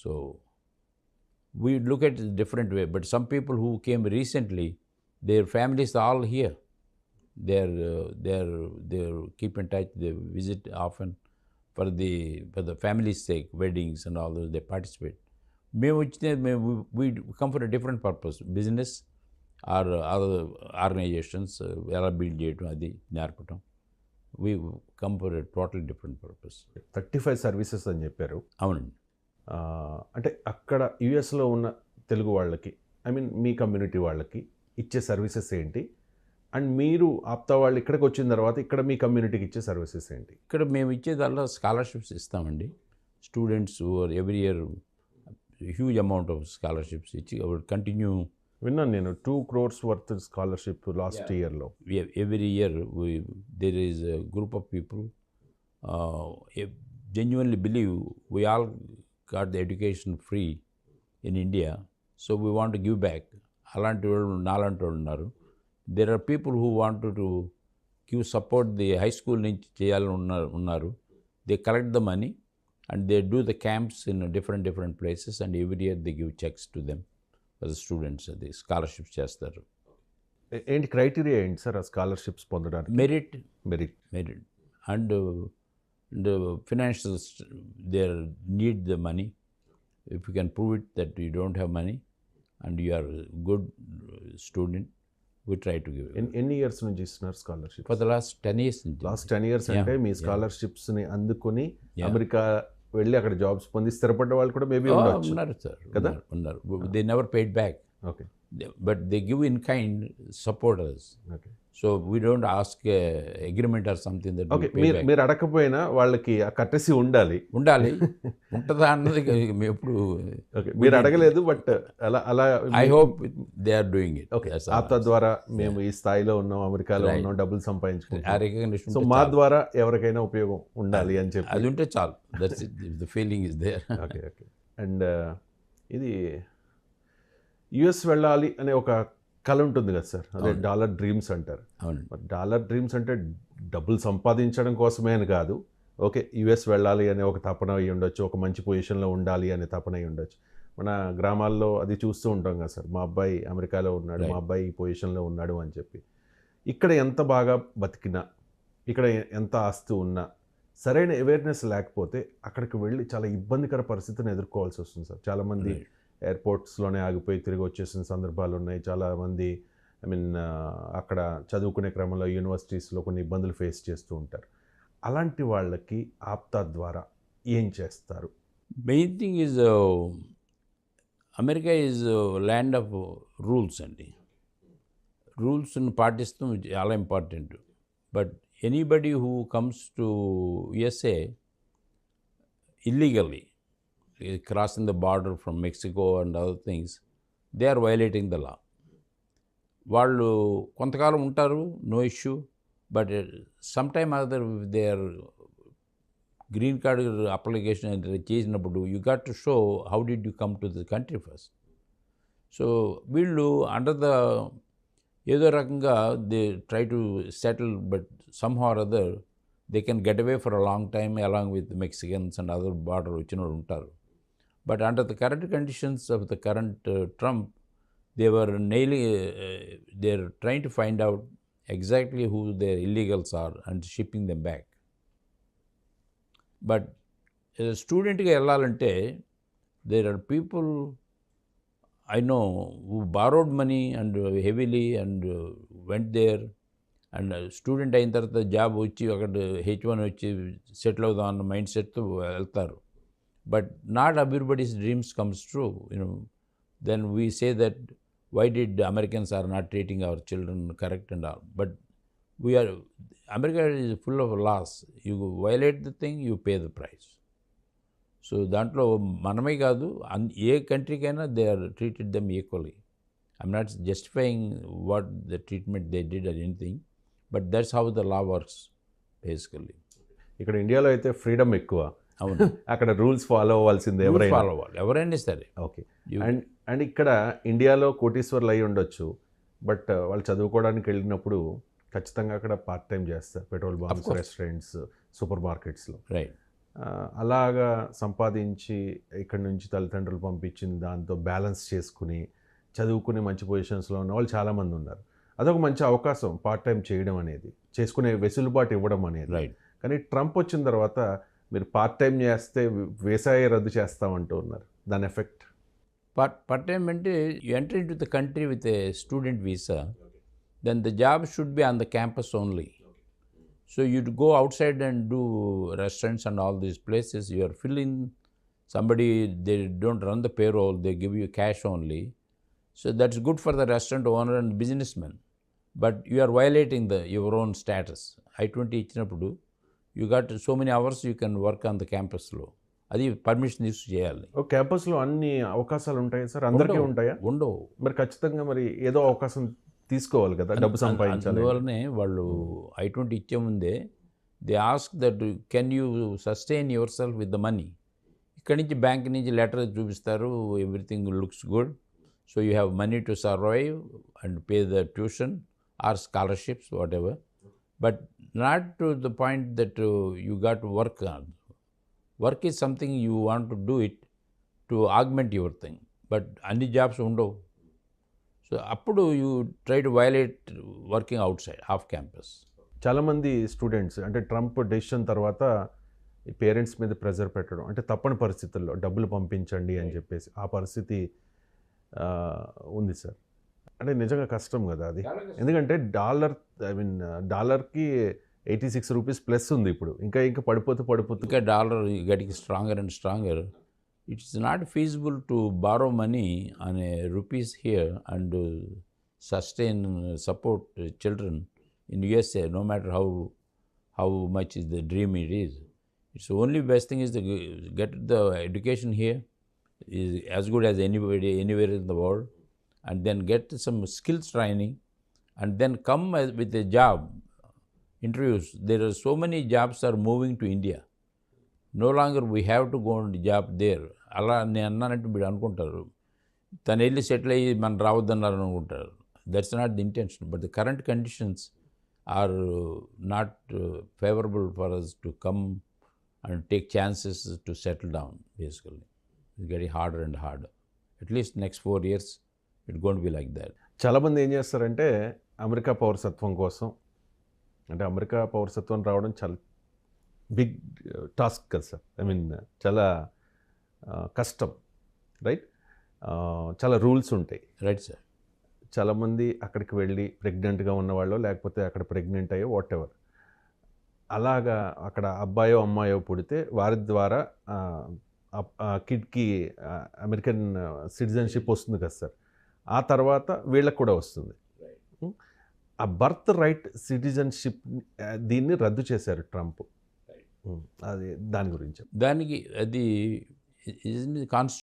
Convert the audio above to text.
So we look at it different way. But some people who came recently, their families are all here. They're keep in touch. They visit often for the family's sake, weddings and all those. They participate. We come for a different purpose, business or other organizations. ఎలా build చేయటం అది నేర్పటం. We come for a totally different purpose. 35 services అని చెప్పారు. అవునండి. అంటే అక్కడ యుఎస్లో ఉన్న తెలుగు వాళ్ళకి, ఐ మీన్ మీ కమ్యూనిటీ వాళ్ళకి ఇచ్చే సర్వీసెస్ ఏంటి, అండ్ మీరు ఆప్తా వాళ్ళు ఇక్కడికి వచ్చిన తర్వాత ఇక్కడ మీ కమ్యూనిటీకి ఇచ్చే సర్వీసెస్ ఏంటి? ఇక్కడ మేము ఇచ్చేదల్లా స్కాలర్షిప్స్ ఇస్తామండి. Students every year huge amount of scholarships ఇచ్చి కంటిన్యూ. విన్నాను నేను 2 crores వర్త్ స్కాలర్షిప్ లాస్ట్ ఇయర్లో. Every year there is a group of people genuinely believe we all got the education free in India, so we want to give back. అలాంటి వాళ్ళు నాలాంటి వాళ్ళు ఉన్నారు. There are people who want to give support the high school నుంచి చేయాలని ఉన్నారు. They collect the money and they do the camps in different places, and every year they give checks to them as students. అది scholarships చేస్తారు. ఏంటి criteria ఏంటి sir ఆ scholarships పొందడానికి? Merit and financial they need the money. If you can prove it that you don't have money and you are good student, we try to give it. ఎన్ని years నుంచి ఇస్తున్నారు scholarship? For the last 10 years. Last 10 years అంటే మీ స్కాలర్షిప్స్ని అందుకొని America వెళ్ళి అక్కడ jobs పొంది స్థిరపడ్డ వాళ్ళు కూడా మేబీ ఉన్నారు సార్ కదా. ఉన్నారు. They never paid back. Okay. But they give in kind supporters. Okay. So we don't ask agreement or something that. Okay. మీరు అడగకపోయినా వాళ్ళకి ఆ కట్టసి ఉండాలి ఉంటుందా అన్నది మేము ఎప్పుడు. ఓకే. మీరు అడగలేదు, బట్ అలా I hope they are doing it. Okay. APTA ద్వారా మేము ఈ స్థాయిలో ఉన్నాం, అమెరికాలో ఉన్నాం, డబ్బులు సంపాదించుకుంటాం, సో మా రికగ్నిషన్ ద్వారా ఎవరికైనా ఉపయోగం ఉండాలి అని చెప్పి. అది ఉంటే చాలు. That's it. The feeling is there. Okay. Okay. And ఇది యుఎస్ వెళ్ళాలి అనే ఒక కళ ఉంటుంది కదా సార్, అదే డాలర్ డ్రీమ్స్ అంటారు. అవునండి. మరి డాలర్ డ్రీమ్స్ అంటే డబ్బులు సంపాదించడం కోసమే అని కాదు. ఓకే, యుఎస్ వెళ్ళాలి అనే ఒక తపన అయి ఉండొచ్చు, ఒక మంచి పొజిషన్లో ఉండాలి అనే తపన అయి ఉండొచ్చు. మన గ్రామాల్లో అది చూస్తూ ఉంటాం కదా సార్, మా అబ్బాయి అమెరికాలో ఉన్నాడు, మా అబ్బాయి ఈ పొజిషన్లో ఉన్నాడు అని చెప్పి. ఇక్కడ ఎంత బాగా బతికినా, ఇక్కడ ఎంత ఆస్తి ఉన్నా, సరైన అవేర్నెస్ లేకపోతే అక్కడికి వెళ్ళి చాలా ఇబ్బందికర పరిస్థితిని ఎదుర్కోవాల్సి వస్తుంది సార్. చాలామంది ఎయిర్పోర్ట్స్లోనే ఆగిపోయి తిరిగి వచ్చేసిన సందర్భాలు ఉన్నాయి. చాలామంది ఐ మీన్ అక్కడ చదువుకునే క్రమంలో యూనివర్సిటీస్లో కొన్ని ఇబ్బందులు ఫేస్ చేస్తూ ఉంటారు. అలాంటి వాళ్ళకి ఆప్తా ద్వారా ఏం చేస్తారు? Main thing is America is land of rules అండి. రూల్స్ని పాటిస్తూ చాలా important. But anybody who comes to USA illegally, crossing the border from Mexico and other things, they are violating the law. వాళ్ళు కొంతకాలం ఉంటారు, no issue. But some time other there green card application చేసినప్పుడు you got to show how did you come to the country first. So వీళ్ళు under the ఏదో రకంగా they try to settle, but somehow or other they can get away for a long time along with Mexicans and other border వచ్చిన వాళ్ళు ఉంటారు. But under the current conditions of the current Trump, they were they're trying to find out exactly who their illegals are and shipping them back. But as a student గా వెళ్ళాలంటే there are people I know who borrowed money and heavily and went there, and student అయిన తర్వాత job వచ్చి అక్కడ H1 వచ్చి settle అవుదాం అన్న mind సెట్తో వెళ్తారు. But not everybody's dreams comes true, then we say that why did Americans are not treating our children correct and all. But America is full of laws. You violate the thing, you pay the price. So దాంట్లో మనమే కాదు, ఏ కంట్రీకైనా they are treated them equally. I'm not justifying what the treatment they did or anything, but that's how the law works basically. ఇక్కడ ఇండియాలో అయితే freedom ఎక్కువ. అవును. అక్కడ rules follow అవ్వాల్సిందే ఎవరైనా సరే. ఓకే. అండ్ ఇక్కడ ఇండియాలో కోటీశ్వర్లు అయి ఉండొచ్చు, బట్ వాళ్ళు చదువుకోవడానికి వెళ్ళినప్పుడు ఖచ్చితంగా అక్కడ పార్ట్ టైం చేస్తారు, పెట్రోల్ బంక్స్, రెస్టారెంట్స్, సూపర్ మార్కెట్స్లో. రైట్. అలాగా సంపాదించి ఇక్కడి నుంచి తల్లిదండ్రులు పంపించింది దాంతో బ్యాలెన్స్ చేసుకుని చదువుకుని మంచి పొజిషన్స్లో ఉన్న వాళ్ళు చాలామంది ఉన్నారు. అదొక మంచి అవకాశం పార్ట్ టైం చేయడం అనేది, చేసుకునే వెసులుబాటు ఇవ్వడం అనేది. రైట్. కానీ ట్రంప్ వచ్చిన తర్వాత మీరు పార్ట్ టైం చేస్తే వీసాయే రద్దు చేస్తామంటూ ఉన్నారు. దాని ఎఫెక్ట్ Part time అంటే you enter into the country with a student visa, then the job should be on the campus only. So you'd go outside and do restaurants and all these places. You are filling somebody, they don't run the payroll, they give you cash only. So that's good for the restaurant owner and businessman. But you are violating your own status. I-20 ఇచ్చినప్పుడు you got so many hours you can work on the campus లో. అది permission తీసుకు చేయాలి. క్యాంపస్లో అన్ని అవకాశాలు ఉంటాయి sir, అందరికీ ఉంటాయా? ఉండవు. మరి ఖచ్చితంగా మరి ఏదో అవకాశం తీసుకోవాలి కదా, డబ్బు సంపాదించాలి. అందువల్లనే వాళ్ళు I-20 ఇచ్చే ముందే they ask that can you sustain yourself with the money. ఇక్కడి నుంచి బ్యాంక్ నుంచి లెటర్ చూపిస్తారు, everything looks good, so you have money to survive and pay the tuition or scholarships whatever, but not to the point that you got work on. Work is something you want to do it to augment your thing, but అన్ని jobs ఉండవు. So అప్పుడు you try to violate working out side off campus. చాలామంది students అంటే Trump decision తర్వాత ఈ parents మీద pressure పెట్టడం, అంటే తప్పని పరిస్థితుల్లో డబ్బులు పంపించండి అని చెప్పేసి ఆ పరిస్థితి ఉంది సార్. అంటే నిజంగా కష్టం కదా అది, ఎందుకంటే డాలర్కి 86 రూపీస్ ప్లస్ ఉంది ఇప్పుడు, ఇంకా పడిపోతూ ఇంకా dollar getting stronger and stronger. It's not feasible to borrow money on a rupees here and sustain, support children in USA, no matter how much is the dream it is. It's the only best thing is to get the education here is as good as anybody anywhere in the world, and then get some skills training, and then come with a job interviews. There are so many jobs are moving to India. No longer we have to go and job there. అలా నేను అన్నానంటే మీరు అనుకుంటారు తను వెళ్ళి settle అయ్యి మనం రావద్దన్నారు అనుకుంటారు. That's not the intention, but the current conditions are not favourable for us to come and take chances to settle down. Basically it's getting harder and harder. At least next 4 years it gonna be like that. చాలామంది ఏం చేస్తారంటే America పౌరసత్వం కోసం, అంటే America పౌరసత్వం రావడం చాలా big task కదా సార్, చాలా కష్టం, రైట్? చాలా రూల్స్ ఉంటాయి, రైట్ సార్. చాలామంది అక్కడికి వెళ్ళి ప్రెగ్నెంట్గా ఉన్నవాళ్ళు, లేకపోతే అక్కడ ప్రెగ్నెంట్ అయ్యో వాట్ ఎవర్, అలాగా అక్కడ అబ్బాయో అమ్మాయో పుడితే వారి ద్వారా కిడ్కి అమెరికన్ సిటిజన్షిప్ వస్తుంది కదా సార్. ఆ తర్వాత వీళ్ళకి కూడా వస్తుంది. ఆ బర్త్ రైట్ సిటిజన్షిప్ దీన్ని రద్దు చేశారు ట్రంప్. అది దాని గురించి దానికి అది కాన్స్టిట్యూషన్